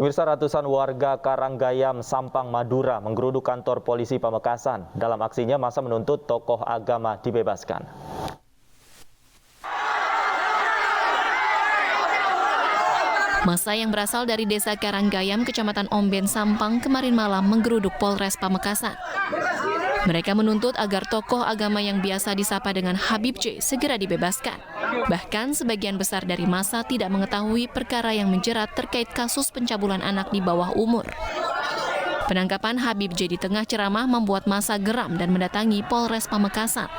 Pemirsa, ratusan warga Karanggayam, Sampang, Madura menggeruduk kantor polisi Pamekasan. Dalam aksinya, massa menuntut tokoh agama dibebaskan. Massa yang berasal dari desa Karanggayam, Kecamatan Omben, Sampang, kemarin malam menggeruduk Polres Pamekasan. Mereka menuntut agar tokoh agama yang biasa disapa dengan Habib J segera dibebaskan. Bahkan sebagian besar dari massa tidak mengetahui perkara yang menjerat terkait kasus pencabulan anak di bawah umur. Penangkapan Habib J di tengah ceramah membuat massa geram dan mendatangi Polres Pamekasan.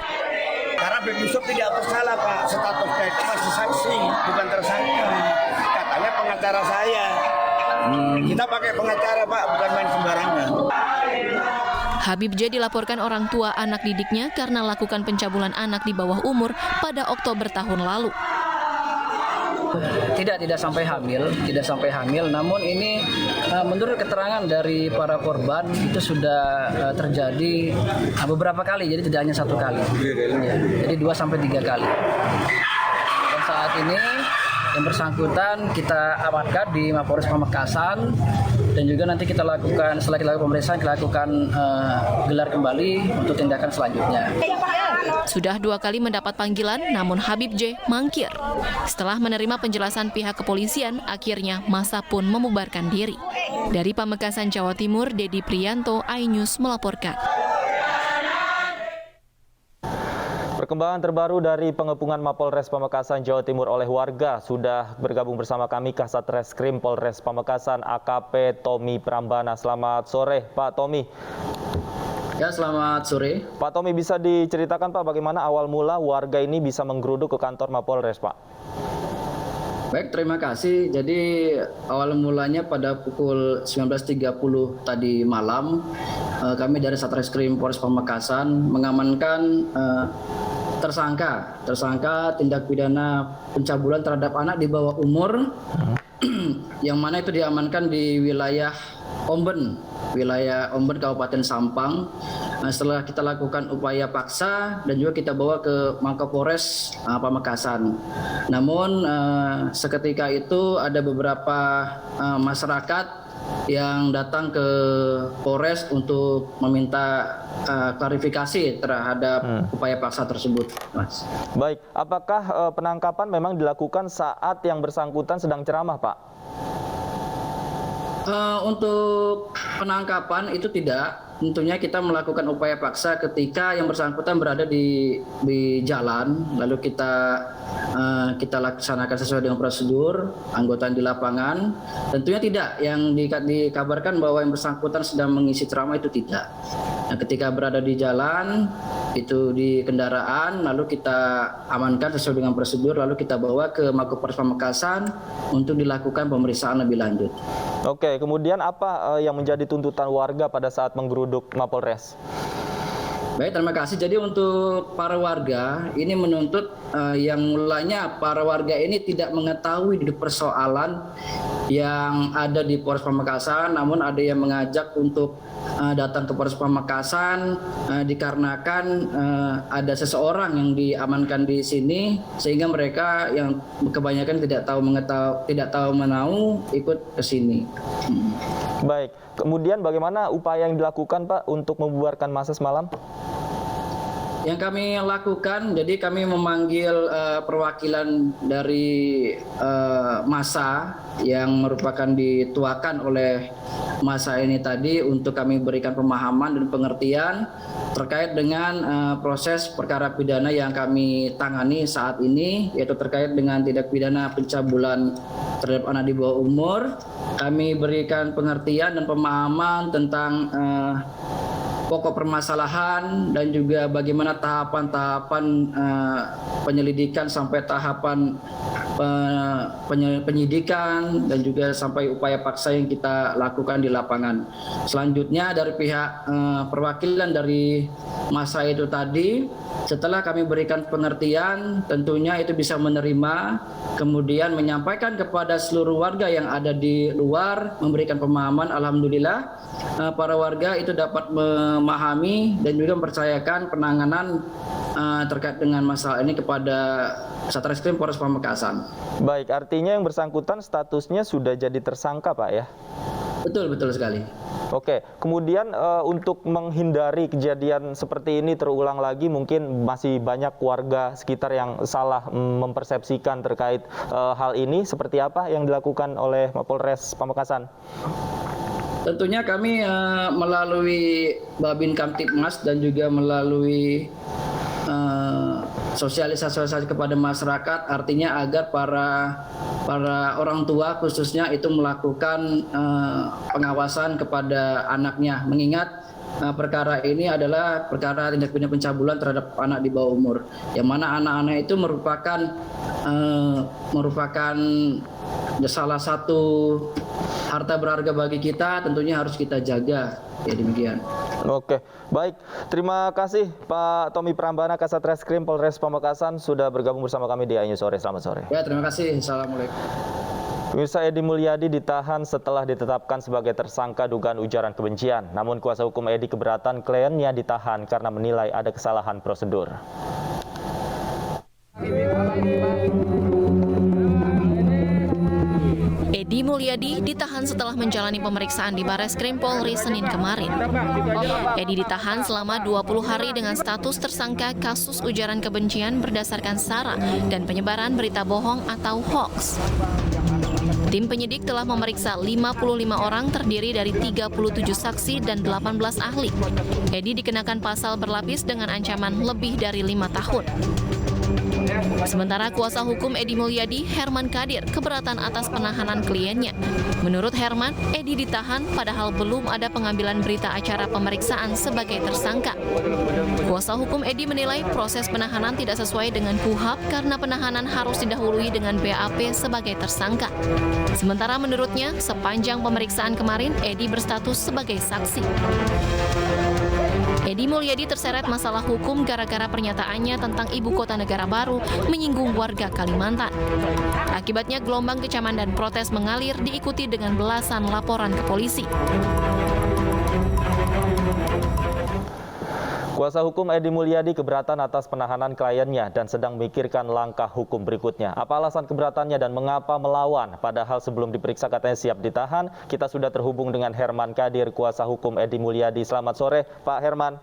Karena Habib Yusuf tidak bersalah, Pak. Statusnya itu masih saksi, bukan tersangka. Katanya pengacara saya. Kita pakai pengacara, Pak, bukan main sembarangan. Habib J dilaporkan orang tua anak didiknya karena lakukan pencabulan anak di bawah umur pada Oktober tahun lalu. Tidak sampai hamil, namun ini menurut keterangan dari para korban itu sudah terjadi beberapa kali, jadi tidak hanya satu kali. Ya, jadi 2 sampai 3 kali. Dan saat ini yang bersangkutan kita amankan di Mapolres Pamekasan, dan juga nanti kita lakukan, setelah kita lakukan pemeriksaan, kita lakukan gelar kembali untuk tindakan selanjutnya. Sudah 2 kali mendapat panggilan, namun Habib J mangkir. Setelah menerima penjelasan pihak kepolisian, akhirnya massa pun membubarkan diri. Dari Pamekasan, Jawa Timur, Dedi Priyanto, iNews melaporkan. Perkembangan terbaru dari pengepungan Mapolres Pamekasan, Jawa Timur oleh warga. Sudah bergabung bersama kami Kasat Reskrim Polres Pamekasan AKP Tommy Prambana. Selamat sore Pak Tommy. Ya, selamat sore. Pak Tommy, bisa diceritakan Pak bagaimana awal mula warga ini bisa menggeruduk ke kantor Mapolres, Pak? Baik, terima kasih. Jadi awal mulanya pada pukul 19.30 tadi malam, kami dari Satreskrim Polres Pamekasan mengamankan tersangka tindak pidana pencabulan terhadap anak di bawah umur, yang mana itu diamankan di wilayah Omben Kabupaten Sampang. Setelah kita lakukan upaya paksa dan juga kita bawa ke Mapolres Pamekasan. Namun seketika itu ada beberapa masyarakat yang datang ke Polres untuk meminta klarifikasi terhadap upaya paksa tersebut, Mas. Baik, apakah penangkapan memang dilakukan saat yang bersangkutan sedang ceramah, Pak? Untuk penangkapan itu tidak. Tentunya kita melakukan upaya paksa ketika yang bersangkutan berada di jalan, lalu kita laksanakan sesuai dengan prosedur anggota di lapangan. Tentunya tidak yang dikabarkan bahwa yang bersangkutan sedang mengisi ceramah, itu tidak. Nah, ketika berada di jalan, itu di kendaraan, lalu kita amankan sesuai dengan prosedur, lalu kita bawa ke Mapolres Pamekasan untuk dilakukan pemeriksaan lebih lanjut. Oke, kemudian apa yang menjadi tuntutan warga pada saat menggeruduk Mapolres? Baik, terima kasih. Jadi untuk para warga ini menuntut yang mulanya para warga ini tidak mengetahui duduk persoalan yang ada di Polres Pamekasan, namun ada yang mengajak untuk datang ke Polres Pamekasan dikarenakan ada seseorang yang diamankan di sini, sehingga mereka yang kebanyakan tidak tahu menahu ikut ke sini. Baik, kemudian bagaimana upaya yang dilakukan Pak untuk membubarkan massa semalam? Yang kami lakukan, jadi kami memanggil perwakilan dari massa yang merupakan dituakan oleh massa ini tadi untuk kami berikan pemahaman dan pengertian terkait dengan proses perkara pidana yang kami tangani saat ini, yaitu terkait dengan tindak pidana pencabulan terhadap anak di bawah umur. Kami berikan pengertian dan pemahaman tentang pokok permasalahan dan juga bagaimana tahapan-tahapan penyelidikan sampai tahapan penyidikan dan juga sampai upaya paksa yang kita lakukan di lapangan. Selanjutnya dari pihak perwakilan dari massa itu tadi, setelah kami berikan pengertian, tentunya itu bisa menerima, kemudian menyampaikan kepada seluruh warga yang ada di luar, memberikan pemahaman. Alhamdulillah para warga itu dapat memahami dan juga mempercayakan penanganan terkait dengan masalah ini kepada Satreskrim Polres Pamekasan. Baik, artinya yang bersangkutan statusnya sudah jadi tersangka, Pak ya? Betul sekali. Oke, kemudian untuk menghindari kejadian seperti ini terulang lagi, mungkin masih banyak warga sekitar yang salah mempersepsikan terkait hal ini. Seperti apa yang dilakukan oleh Mapolres Pamekasan? Tentunya kami melalui Babin Kamtibmas dan juga melalui sosialisasi kepada masyarakat, artinya agar para orang tua khususnya itu melakukan pengawasan kepada anaknya, mengingat perkara ini adalah perkara tindak pidana pencabulan terhadap anak di bawah umur, yang mana anak-anak itu merupakan salah satu harta berharga bagi kita, tentunya harus kita jaga. Ya, demikian. Oke, baik. Terima kasih Pak Tommy Prambana, Kasat Reskrim Polres Pamekasan sudah bergabung bersama kami di iNews Sore. Selamat sore. Ya, terima kasih. Assalamualaikum. Pemirsa, Edi Mulyadi ditahan setelah ditetapkan sebagai tersangka dugaan ujaran kebencian. Namun kuasa hukum Edi keberatan kliennya ditahan karena menilai ada kesalahan prosedur. Edi Mulyadi ditahan setelah menjalani pemeriksaan di Bareskrim Polri Senin kemarin. Edi ditahan selama 20 hari dengan status tersangka kasus ujaran kebencian berdasarkan sara dan penyebaran berita bohong atau hoax. Tim penyidik telah memeriksa 55 orang terdiri dari 37 saksi dan 18 ahli. Edi dikenakan pasal berlapis dengan ancaman lebih dari 5 tahun. Sementara kuasa hukum Edi Mulyadi, Herman Kadir, keberatan atas penahanan kliennya. Menurut Herman, Edi ditahan padahal belum ada pengambilan berita acara pemeriksaan sebagai tersangka. Kuasa hukum Edi menilai proses penahanan tidak sesuai dengan KUHP karena penahanan harus didahului dengan BAP sebagai tersangka. Sementara menurutnya, sepanjang pemeriksaan kemarin, Edi berstatus sebagai saksi. Edi Mulyadi terseret masalah hukum gara-gara pernyataannya tentang ibu kota negara baru menyinggung warga Kalimantan. Akibatnya gelombang kecaman dan protes mengalir diikuti dengan belasan laporan ke polisi. Kuasa hukum Edi Mulyadi keberatan atas penahanan kliennya dan sedang memikirkan langkah hukum berikutnya. Apa alasan keberatannya dan mengapa melawan? Padahal sebelum diperiksa katanya siap ditahan. Kita sudah terhubung dengan Herman Kadir, kuasa hukum Edi Mulyadi. Selamat sore, Pak Herman.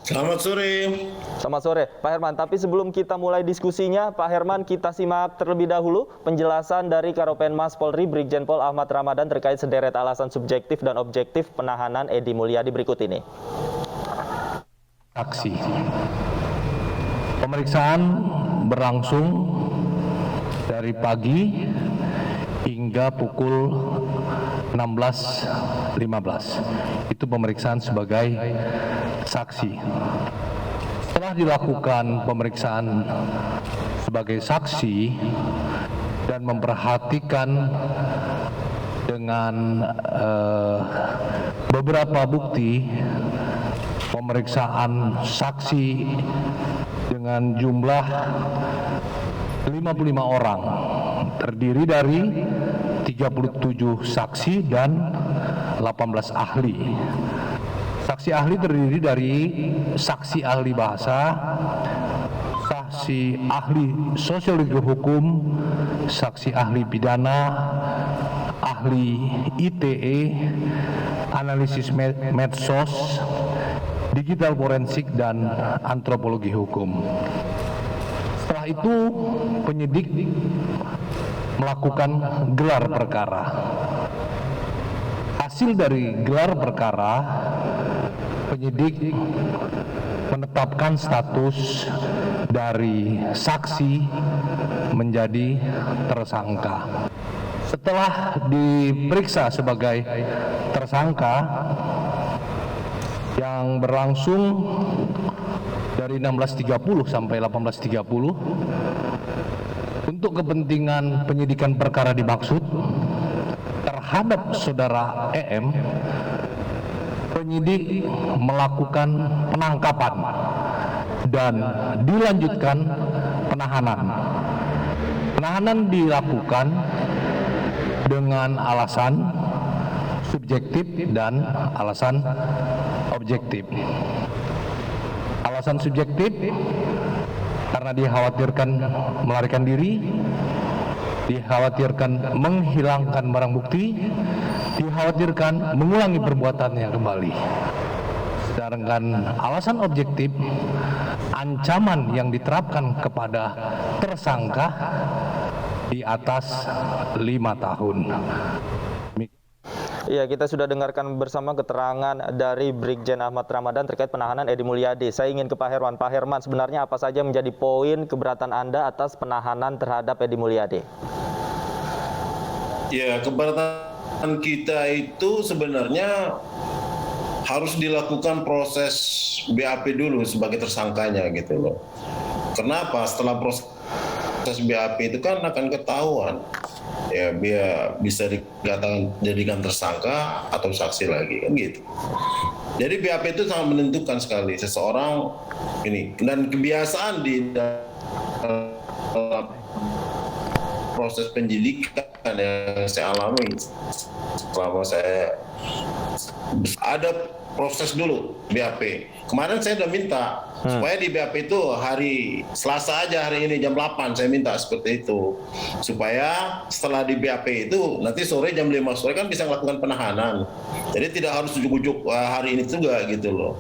Selamat sore. Selamat sore, Pak Herman. Tapi sebelum kita mulai diskusinya, Pak Herman, kita simak terlebih dahulu penjelasan dari Karopenmas Polri Brigjen Pol Ahmad Ramadan terkait sederet alasan subjektif dan objektif penahanan Edi Mulyadi berikut ini. Aksi. Pemeriksaan berlangsung dari pagi hingga pukul 16.15. Itu pemeriksaan sebagai saksi. Setelah dilakukan pemeriksaan sebagai saksi dan memperhatikan dengan beberapa bukti pemeriksaan saksi dengan jumlah 55 orang, terdiri dari 37 saksi dan 18 ahli. Saksi ahli terdiri dari saksi ahli bahasa, saksi ahli sosiologi hukum, saksi ahli pidana, ahli ITE, analisis medsos, digital forensik, dan antropologi hukum. Setelah itu penyidik melakukan gelar perkara. Hasil dari gelar perkara, penyidik menetapkan status dari saksi menjadi tersangka. Setelah diperiksa sebagai tersangka yang berlangsung dari 16.30 sampai 18.30 untuk kepentingan penyidikan perkara dimaksud terhadap saudara EM, penyidik melakukan penangkapan dan dilanjutkan penahanan. Penahanan dilakukan dengan alasan subjektif dan alasan objektif. alasan subjektif karena dikhawatirkan melarikan diri, dikhawatirkan menghilangkan barang bukti, dikhawatirkan mengulangi perbuatannya kembali. Sedangkan alasan objektif, ancaman yang diterapkan kepada tersangka di atas 5 tahun. Iya, kita sudah dengarkan bersama keterangan dari Brigjen Ahmad Ramadan terkait penahanan Edi Mulyadi. Saya ingin ke Pak Herman. Pak Herman, sebenarnya apa saja menjadi poin keberatan Anda atas penahanan terhadap Edi Mulyadi? Ya, keberatan kita itu sebenarnya harus dilakukan proses BAP dulu sebagai tersangkanya gitu loh. Kenapa? Setelah proses BAP itu kan akan ketahuan ya, biar bisa dikatakan jadikan tersangka atau saksi lagi kan gitu. Jadi BAP itu sangat menentukan sekali seseorang ini, dan kebiasaan di dalam proses penyidikan yang saya alami selama saya ada proses dulu BAP. Kemarin saya udah minta supaya di BAP itu hari Selasa aja, hari ini jam 8 saya minta seperti itu. Supaya setelah di BAP itu nanti sore jam 5 sore kan bisa melakukan penahanan. Jadi tidak harus ujuk-ujuk hari ini juga gitu loh.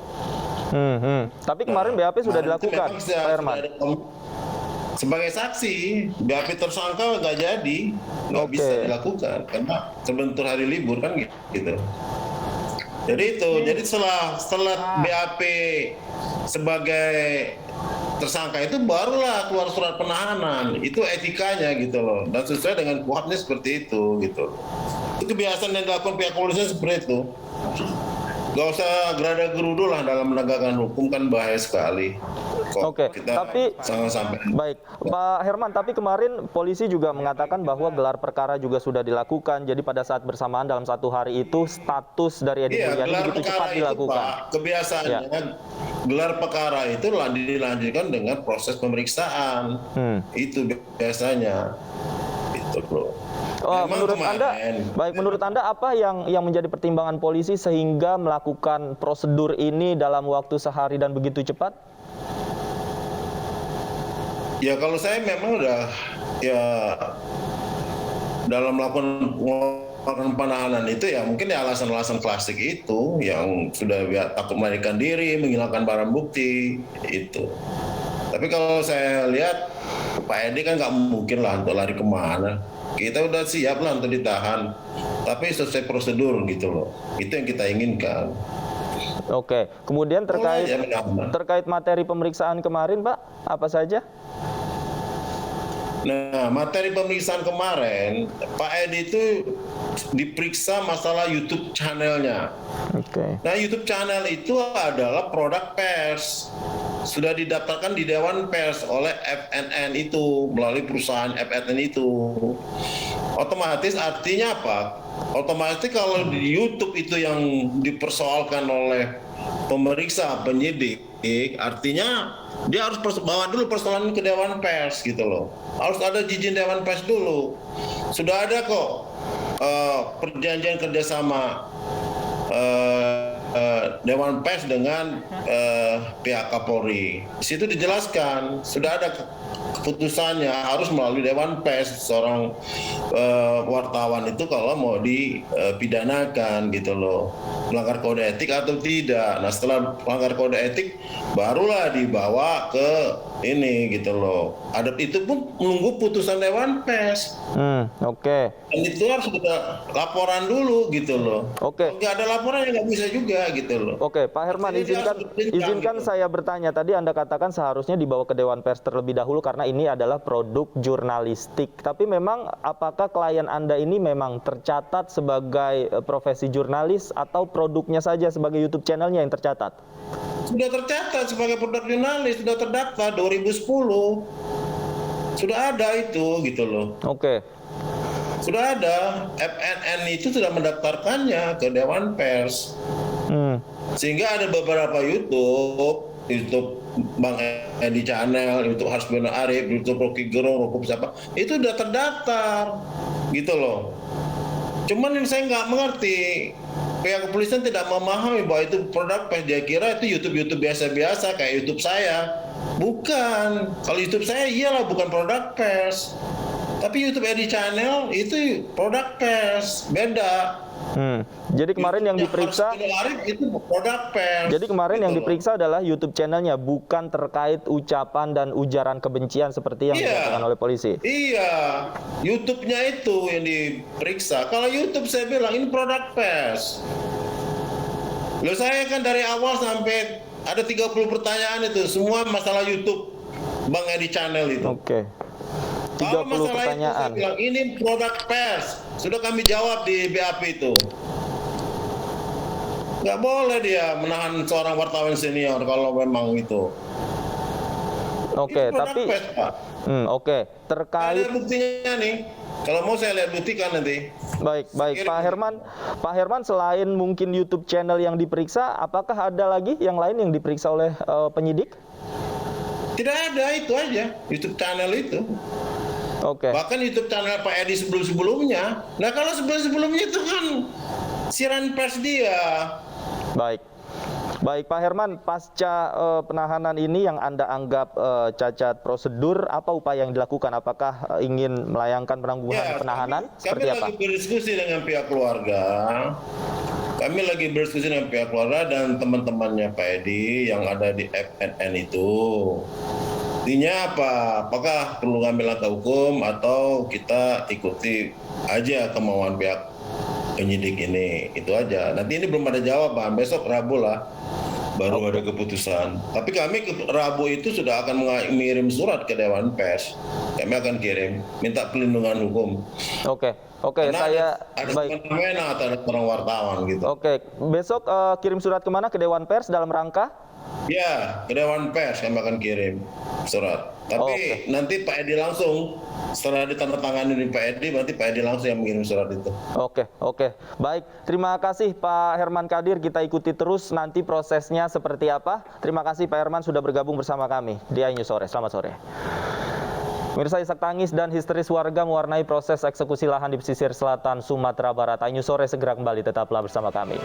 Tapi kemarin BAP sudah dilakukan, Pak Herman. Sebagai saksi, BAP tersangka nggak jadi, nggak bisa dilakukan karena terbentur hari libur kan gitu. Jadi itu, jadi setelah BAP sebagai tersangka itu barulah keluar surat penahanan. Itu etikanya gitu loh, dan sesuai dengan kuhapnya seperti itu gitu. Itu kebiasaan yang dilakukan pihak kepolisian seperti itu. Gak usah gerada gerudu lah dalam menegakkan hukum, kan bahaya sekali. Oke, tapi baik, Pak Herman, tapi kemarin polisi juga mengatakan bahwa gelar perkara juga sudah dilakukan. Jadi pada saat bersamaan dalam satu hari itu status dari Edi Mulyadi begitu cepat dilakukan. Pak, kebiasaannya gelar perkara itu dilanjutkan dengan proses pemeriksaan. Itu biasanya. Itu loh. Menurut Anda, menurut Anda apa yang menjadi pertimbangan polisi sehingga melakukan prosedur ini dalam waktu sehari dan begitu cepat? Ya kalau saya memang udah ya dalam melakukan penahanan itu ya mungkin ya alasan-alasan klasik itu yang sudah takut melarikan diri, menghilangkan barang bukti itu. Tapi kalau saya lihat Pak Edi kan nggak mungkin lah untuk lari kemana. Kita udah siap lah untuk ditahan, tapi sesuai prosedur gitu loh. Itu yang kita inginkan. Oke, kemudian terkait materi pemeriksaan kemarin, Pak, apa saja? Nah, materi pemeriksaan kemarin, Pak Edi itu diperiksa masalah YouTube channelnya. Nah, YouTube channel itu adalah produk pers. Sudah didaftarkan di Dewan Pers oleh FNN itu, melalui perusahaan FNN itu. Otomatis artinya apa? Otomatis kalau di YouTube itu yang dipersoalkan oleh pemeriksa, penyidik, artinya dia harus bawa dulu persoalan ke Dewan Pers gitu loh. Harus ada izin Dewan Pers dulu. Sudah ada kok perjanjian kerjasama Dewan Pers dengan pihak Kapolri. Di situ dijelaskan sudah ada keputusannya harus melalui Dewan Pers seorang wartawan itu kalau mau dipidanakan gitu loh, melanggar kode etik atau tidak. Nah setelah melanggar kode etik barulah dibawa ke ini gitu loh. Ada itu pun menunggu putusan Dewan Pers. Dan itu harus ada laporan dulu gitu loh. Kalau nggak ada laporan ya nggak bisa juga gitu loh. Pak Herman, izinkan saya bertanya. Tadi Anda katakan seharusnya dibawa ke Dewan Pers terlebih dahulu karena ini adalah produk jurnalistik. Tapi memang apakah klien Anda ini memang tercatat sebagai profesi jurnalis atau produknya saja sebagai YouTube channelnya yang tercatat? Sudah tercatat sebagai produk jurnalis, sudah terdaftar 2010. Sudah ada itu gitu loh. Sudah ada, FNN itu sudah mendaftarkannya ke Dewan Pers. Sehingga ada beberapa YouTube Bang Edi Channel, YouTube Hasbuna Arif, YouTube Rocky Gerung, Rocky siapa, itu udah terdaftar gitu loh. Cuman yang saya nggak mengerti, pihak kepolisian tidak memahami bahwa itu produk pers. Dia kira itu YouTube biasa-biasa kayak YouTube saya. Bukan. Kalau YouTube saya iyalah bukan produk pers. Tapi YouTube Edi Channel itu produk pers, beda. Jadi kemarin yang diperiksa, itu produk pers. jadi kemarin yang diperiksa adalah YouTube channelnya, bukan terkait ucapan dan ujaran kebencian seperti yang dikatakan oleh polisi. Iya, YouTube-nya itu yang diperiksa. Kalau YouTube saya bilang ini produk pers. Loh, saya kan dari awal sampai ada 30 pertanyaan itu, semua masalah YouTube Bang Edi Channel itu. Oke. 30 Kalau masalah pertanyaan. itu saya bilang ini produk pers. Sudah kami jawab di BAP itu. Nggak boleh dia menahan seorang wartawan senior kalau memang itu. Oke, Ini produk tapi pers, Pak. oke, terkait Ada buktinya nih. Kalau mau saya lihat buktikan nanti. baik Pak Herman, selain mungkin YouTube channel yang diperiksa, apakah ada lagi yang lain yang diperiksa oleh penyidik? Tidak ada, itu aja YouTube channel itu. Oke. Bahkan YouTube channel Pak Edi sebelum-sebelumnya. Nah kalau sebelum-sebelumnya itu kan siaran pers dia. Baik Pak Herman, pasca penahanan ini yang Anda anggap cacat prosedur, apa upaya yang dilakukan? Apakah ingin melayangkan penangguhan penahanan? Seperti apa? Kami lagi berdiskusi dengan pihak keluarga. Kami lagi berdiskusi dengan pihak keluarga dan teman-temannya Pak Edi yang ada di FNN itu. Intinya apa? Apakah perlu ngambil langkah hukum atau kita ikuti aja kemauan pihak penyidik ini? Itu aja. Nanti ini belum ada jawaban. Besok Rabu lah baru ada keputusan. Tapi kami Rabu itu sudah akan mengirim surat ke Dewan Pers. Kami akan kirim minta perlindungan hukum. Oke, Karena saya ada baik. fenomena terhadap orang wartawan gitu. Oke, besok kirim surat kemana? Ke Dewan Pers dalam rangka? Ya, ke Dewan Pers kami akan kirim surat. Tapi nanti Pak Edi langsung, setelah ditandatangani di Pak Edi, berarti Pak Edi langsung yang mengirim surat itu. Oke. Baik, terima kasih Pak Herman Kadir. Kita ikuti terus nanti prosesnya seperti apa. Terima kasih Pak Herman sudah bergabung bersama kami di iNews Sore. Selamat sore. Pemirsa, isak tangis dan histeris warga mewarnai proses eksekusi lahan di pesisir selatan Sumatera Barat. iNews Sore segera kembali, tetaplah bersama kami.